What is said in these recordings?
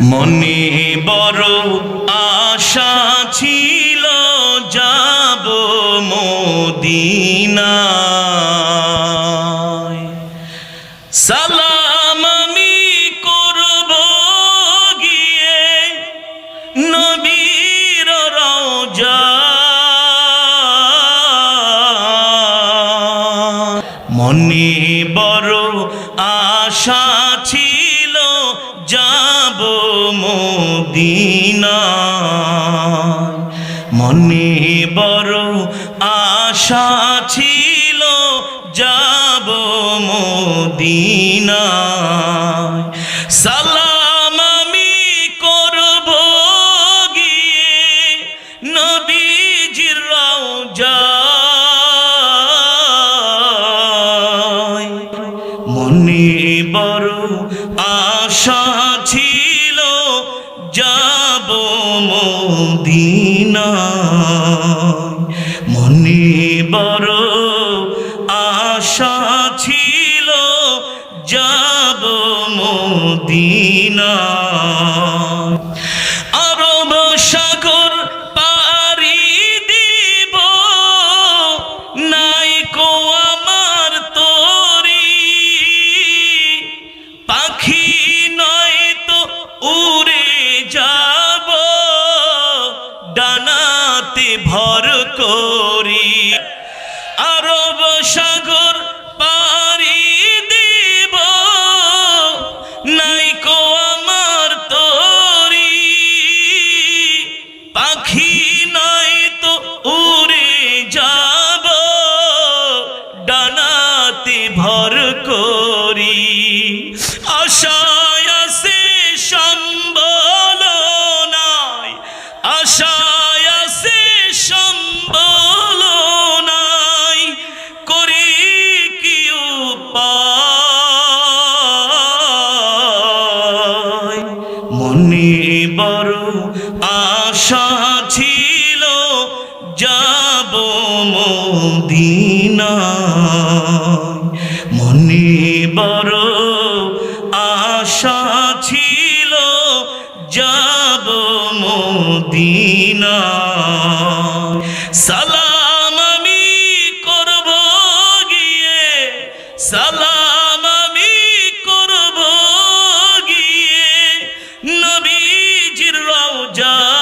মনে বড় আশা ছিল যাব মদিনায়, সালাম আমি করব গিয়ে নবীর রওজায়। মনে বড় আশা ছিল যাব মদিনায়, মনে বড় আশা ছিল যাব মদিনায়। সালাম আমি করব গিয়ে নবীজির রওজায়। মনে বড় আশা ছিল যাব মদিনায়, মনে বড় আশা ছিল যাব মদিনায়। আরব সাগর পাড়ি দিব নাই কো আমার তরি, পাখি নয় তো উড়ে যাব ডানাতে ভর করি। আরব সাগর পাড়ি দিব নাই কো আমার তরি, পাখি নয় তো উড়ে যাব ডানাতে ভর করি। আশায় আছে সম্বল নাই, আশায় আছে সম্বল নাই, করি কি উপায়। মনে বড় আশা ছিল যাব মদিনায়, মনে বড় আশা ছিল যাব মদিনায়। সালাম আমি করব গিয়ে, সালাম আমি করব গিয়ে নবীজির রওজায়।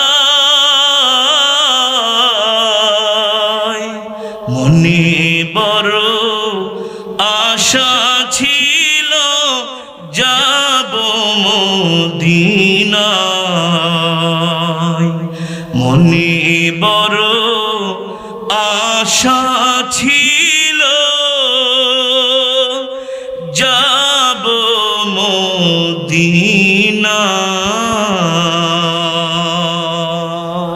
মনে বড় আশা ছিল যাব মদিনায়, মনে বড় আশা ছিল যাব মদিনায়।